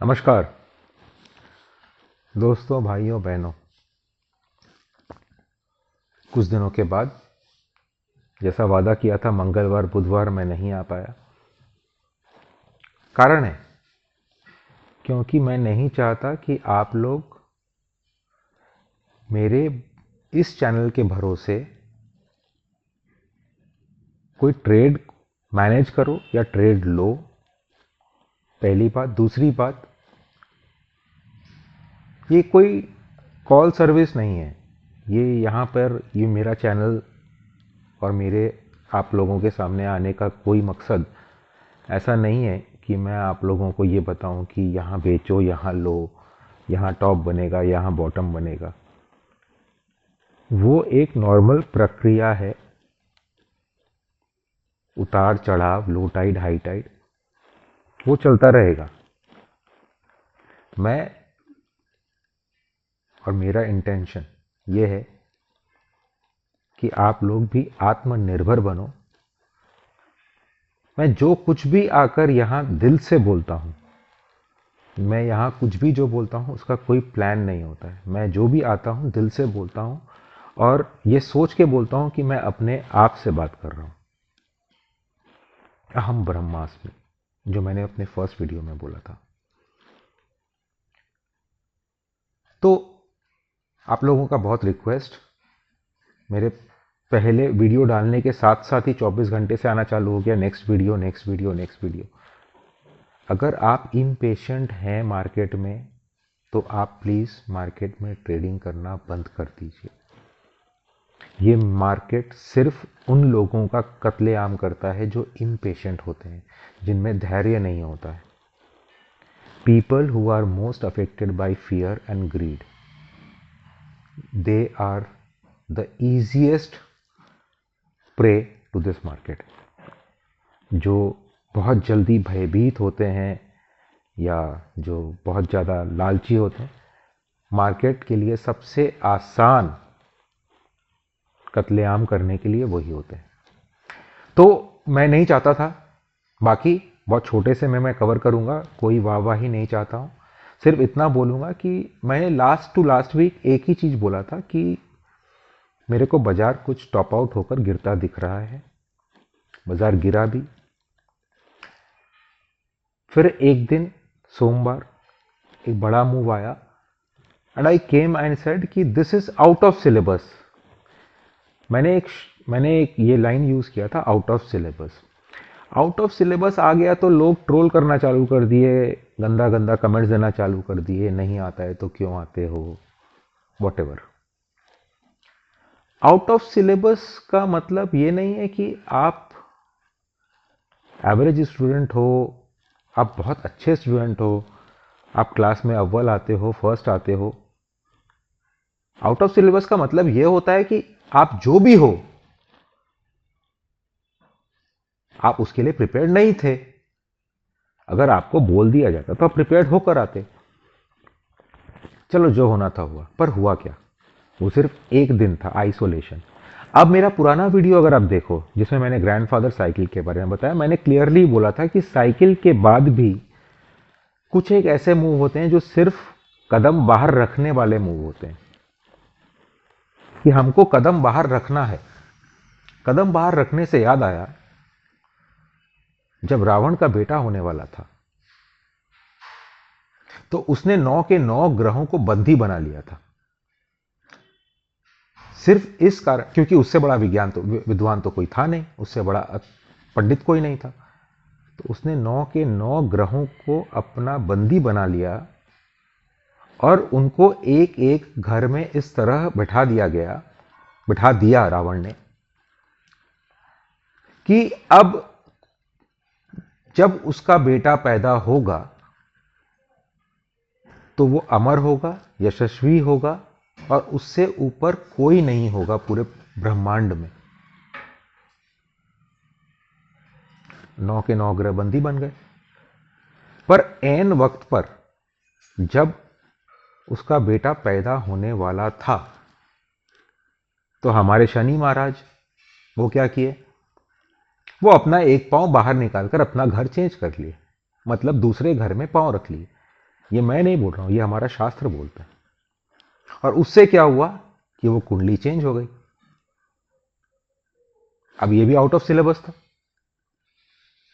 नमस्कार दोस्तों, भाइयों, बहनों। कुछ दिनों के बाद जैसा वादा किया था मंगलवार बुधवार मैं नहीं आ पाया। कारण है क्योंकि मैं नहीं चाहता कि आप लोग मेरे इस चैनल के भरोसे कोई ट्रेड मैनेज करो या ट्रेड लो। पहली बात। दूसरी बात, ये कोई कॉल सर्विस नहीं है। ये यहाँ पर ये मेरा चैनल और मेरे आप लोगों के सामने आने का कोई मकसद ऐसा नहीं है कि मैं आप लोगों को ये बताऊं कि यहाँ बेचो, यहाँ लो, यहाँ टॉप बनेगा, यहाँ बॉटम बनेगा। वो एक नॉर्मल प्रक्रिया है। उतार चढ़ाव, लो टाइड, हाई टाइड, वो चलता रहेगा। मैं और मेरा इंटेंशन ये है कि आप लोग भी आत्मनिर्भर बनो। मैं जो कुछ भी आकर यहाँ दिल से बोलता हूँ, मैं यहाँ कुछ भी जो बोलता हूँ उसका कोई प्लान नहीं होता है। मैं जो भी आता हूँ दिल से बोलता हूँ और ये सोच के बोलता हूँ कि मैं अपने आप से बात कर रहा हूँ। अहम ब्रह्मास्मि, जो मैंने अपने फर्स्ट वीडियो में बोला था। तो आप लोगों का बहुत रिक्वेस्ट, मेरे पहले वीडियो डालने के साथ साथ ही 24 घंटे से आना चालू हो गया, next video next video next video. अगर आप इम्पेशेंट हैं मार्केट में तो आप प्लीज़ मार्केट में ट्रेडिंग करना बंद कर दीजिए। ये मार्केट सिर्फ उन लोगों का कत्लेआम करता है जो इम्पेशेंट होते हैं, जिनमें धैर्य नहीं होता है। People who are most affected by fear and greed, they are the easiest prey to this market. जो बहुत जल्दी भयभीत होते हैं या जो बहुत ज़्यादा लालची होते हैं, मार्केट के लिए सबसे आसान कत्लेआम करने के लिए वही होते हैं। तो मैं नहीं चाहता था, बाकी बहुत छोटे से मैं कवर करूंगा, कोई वाहवाही नहीं चाहता हूं। सिर्फ इतना बोलूंगा कि मैंने लास्ट टू लास्ट वीक एक ही चीज़ बोला था कि मेरे को बाजार कुछ टॉप आउट होकर गिरता दिख रहा है। बाजार गिरा भी। फिर एक दिन सोमवार एक बड़ा मूव आया and I came and said कि this is out of syllabus. मैंने एक ये लाइन यूज किया था, out of syllabus. Out of syllabus आ गया तो लोग ट्रोल करना चालू कर दिए, गंदा गंदा कमेंट्स देना चालू कर दिए, नहीं आता है तो क्यों आते हो, वॉटेवर। आउट ऑफ सिलेबस का मतलब ये नहीं है कि आप एवरेज स्टूडेंट हो, आप बहुत अच्छे स्टूडेंट हो, आप क्लास में अव्वल आते हो, फर्स्ट आते हो। आउट ऑफ सिलेबस का मतलब यह होता है कि आप जो भी हो, आप उसके लिए प्रिपेयर्ड नहीं थे। अगर आपको बोल दिया जाता तो आप प्रिपेयर्ड होकर आते। चलो, जो होना था हुआ। पर हुआ क्या? वो सिर्फ एक दिन था, आइसोलेशन। अब मेरा पुराना वीडियो अगर आप देखो, जिसमें मैंने ग्रैंडफादर साइकिल के बारे में बताया, मैंने क्लियरली बोला था कि साइकिल के बाद भी कुछ एक ऐसे मूव होते हैं जो सिर्फ कदम बाहर रखने वाले मूव होते हैं, कि हमको कदम बाहर रखना है। कदम बाहर रखने से याद आया, जब रावण का बेटा होने वाला था तो उसने 9 के 9 ग्रहों को बंदी बना लिया था। सिर्फ इस कारण, क्योंकि उससे बड़ा विद्वान तो कोई था नहीं, उससे बड़ा पंडित कोई नहीं था। तो उसने 9 के 9 ग्रहों को अपना बंदी बना लिया और उनको एक एक घर में इस तरह बिठा दिया रावण ने, कि अब जब उसका बेटा पैदा होगा तो वो अमर होगा, यशस्वी होगा और उससे ऊपर कोई नहीं होगा पूरे ब्रह्मांड में। 9 के 9 ग्रह बंदी बन गए। पर ऐन वक्त पर जब उसका बेटा पैदा होने वाला था तो हमारे शनि महाराज वो क्या किए, वो अपना एक पांव बाहर निकालकर अपना घर चेंज कर लिए, मतलब दूसरे घर में पांव रख लिए। ये मैं नहीं बोल रहा हूं, ये हमारा शास्त्र बोलता है। और उससे क्या हुआ कि वो कुंडली चेंज हो गई। अब ये भी आउट ऑफ सिलेबस था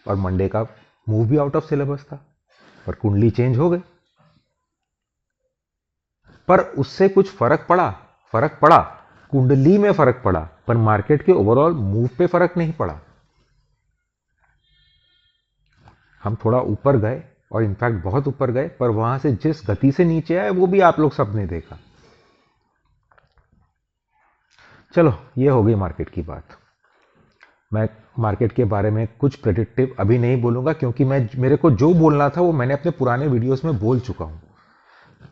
और मंडे का मूव भी आउट ऑफ सिलेबस था, पर कुंडली चेंज हो गई। पर उससे कुछ फर्क पड़ा, कुंडली में फर्क पड़ा, पर मार्केट के ओवरऑल मूव पे फर्क नहीं पड़ा। हम थोड़ा ऊपर गए और इनफैक्ट बहुत ऊपर गए, पर वहां से जिस गति से नीचे आए वो भी आप लोग सबने देखा। चलो, ये हो गई मार्केट की बात। मैं मार्केट के बारे में कुछ प्रेडिक्टिव अभी नहीं बोलूंगा, क्योंकि मेरे को जो बोलना था वो मैंने अपने पुराने वीडियोस में बोल चुका हूं।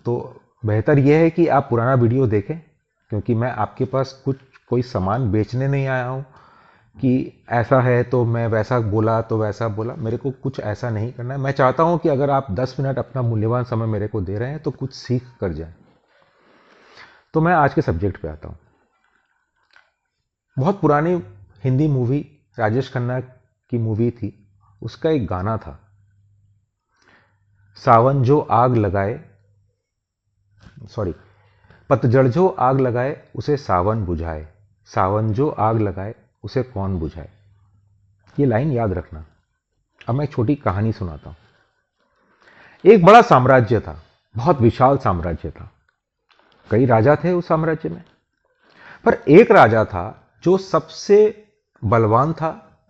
तो बेहतर यह है कि आप पुराना वीडियो देखें, क्योंकि मैं आपके पास कोई सामान बेचने नहीं आया हूं कि ऐसा है तो मैं वैसा बोला तो वैसा बोला। मेरे को कुछ ऐसा नहीं करना है। मैं चाहता हूं कि अगर आप 10 मिनट अपना मूल्यवान समय मेरे को दे रहे हैं तो कुछ सीख कर जाए। तो मैं आज के सब्जेक्ट पे आता हूं। बहुत पुरानी हिंदी मूवी, राजेश खन्ना की मूवी थी, उसका एक गाना था, सावन जो आग लगाए, सॉरी, पतझड़ जो आग लगाए उसे सावन बुझाए, सावन जो आग लगाए उसे कौन बुझाए। ये लाइन याद रखना। अब मैं एक छोटी कहानी सुनाता हूं। एक बड़ा साम्राज्य था, बहुत विशाल साम्राज्य था। कई राजा थे उस साम्राज्य में, पर एक राजा था जो सबसे बलवान था,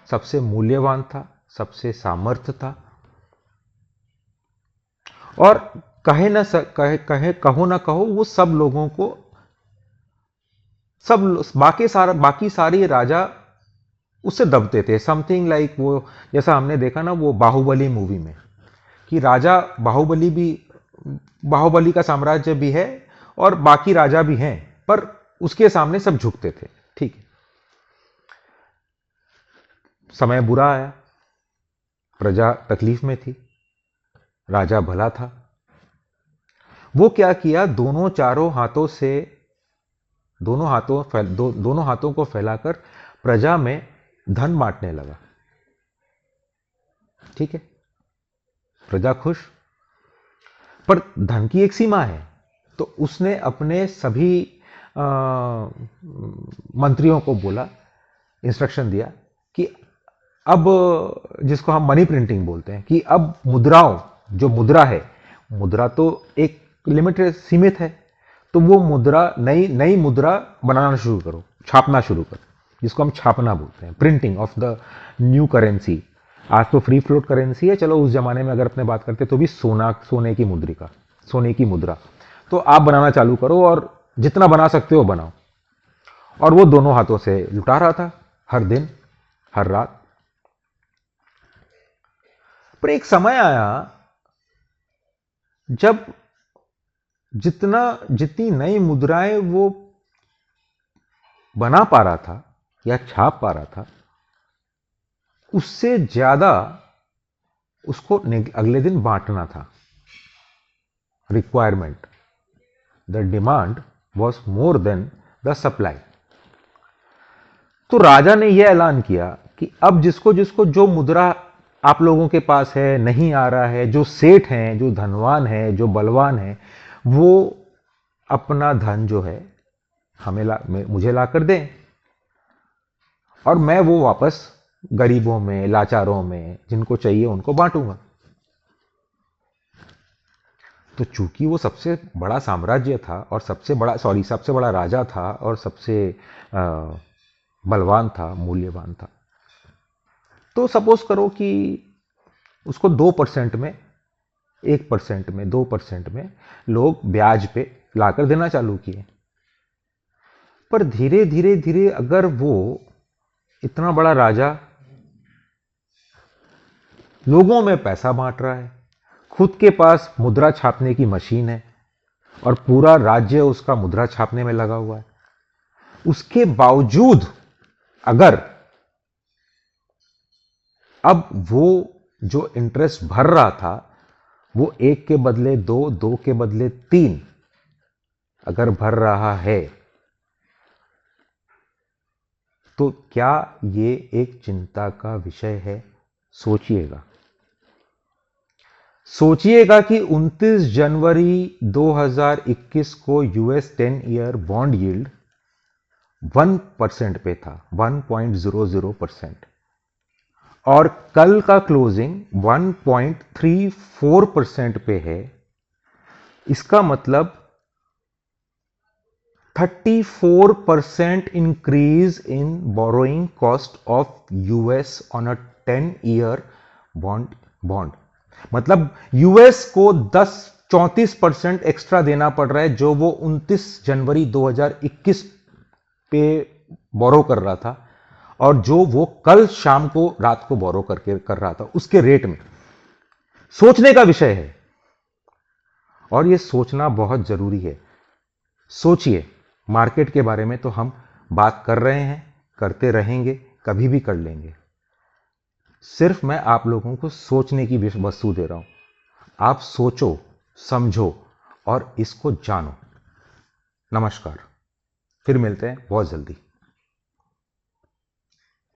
सबसे मूल्यवान था, सबसे सामर्थ्य था। और कहे न कहो ना कहो, वो सब लोगों को, सब बाकी सारी राजा उससे दबते थे। समथिंग लाइक वो, जैसा हमने देखा ना वो बाहुबली मूवी में, कि राजा बाहुबली का साम्राज्य भी है और बाकी राजा भी हैं, पर उसके सामने सब झुकते थे। ठीक है, समय बुरा आया, प्रजा तकलीफ में थी, राजा भला था। वो क्या किया, दोनों हाथों को फैलाकर प्रजा में धन बांटने लगा। ठीक है, प्रजा खुश, पर धन की एक सीमा है। तो उसने अपने सभी मंत्रियों को बोला, इंस्ट्रक्शन दिया कि अब, जिसको हम मनी प्रिंटिंग बोलते हैं, कि अब मुद्राओं, जो मुद्रा है, मुद्रा तो एक लिमिटेड, सीमित है, तो वो मुद्रा, नई नई मुद्रा बनाना शुरू करो, छापना शुरू करो, जिसको हम छापना बोलते हैं, printing of the new currency. आज तो फ्री फ्लोट करेंसी है, चलो उस जमाने में अगर अपने बात करते तो भी सोने की मुद्रा। तो आप बनाना चालू करो और जितना बना सकते हो बनाओ। और वो दोनों हाथों से लुटा रहा था, हर दिन, हर रात। पर एक समय आया जब जितनी नई मुद्राएं वो बना पा रहा था या छाप पा रहा था, उससे ज्यादा उसको अगले दिन बांटना था। Requirement, the demand was more than the supply. तो राजा ने यह ऐलान किया कि अब जिसको जिसको जो मुद्रा आप लोगों के पास है, नहीं आ रहा है, जो सेठ हैं, जो धनवान है, जो बलवान है, वो अपना धन जो है मुझे ला कर दें, और मैं वो वापस गरीबों में, लाचारों में, जिनको चाहिए उनको बांटूंगा। तो चूंकि वो सबसे बड़ा साम्राज्य था और सबसे बड़ा राजा था और सबसे बलवान था, मूल्यवान था, तो सपोज करो कि उसको 2% में, 1% में, 2% में लोग ब्याज पे लाकर देना चालू किए। पर धीरे धीरे धीरे अगर वो इतना बड़ा राजा लोगों में पैसा बांट रहा है, खुद के पास मुद्रा छापने की मशीन है और पूरा राज्य उसका मुद्रा छापने में लगा हुआ है, उसके बावजूद अगर अब वो जो इंटरेस्ट भर रहा था वो 1 के बदले 2, 2 के बदले 3 अगर भर रहा है, तो क्या ये एक चिंता का विषय है? सोचिएगा, सोचिएगा कि 29 जनवरी 2021 को यूएस 10 ईयर बॉन्ड यील्ड 1% पे था, 1.00%, और कल का क्लोजिंग 1.34% पे है। इसका मतलब 34% increase in borrowing cost of US on a 10 year bond. मतलब यूएस को 34% एक्स्ट्रा देना पड़ रहा है, जो वो 29 जनवरी 2021 पे बोरो कर रहा था, और जो वो कल शाम को रात को बोरो करके कर रहा था, उसके रेट में। सोचने का विषय है, और ये सोचना बहुत जरूरी है। सोचिए, मार्केट के बारे में तो हम बात कर रहे हैं, करते रहेंगे, कभी भी कर लेंगे। सिर्फ मैं आप लोगों को सोचने की वस्तु दे रहा हूं। आप सोचो, समझो और इसको जानो। नमस्कार, फिर मिलते हैं बहुत जल्दी।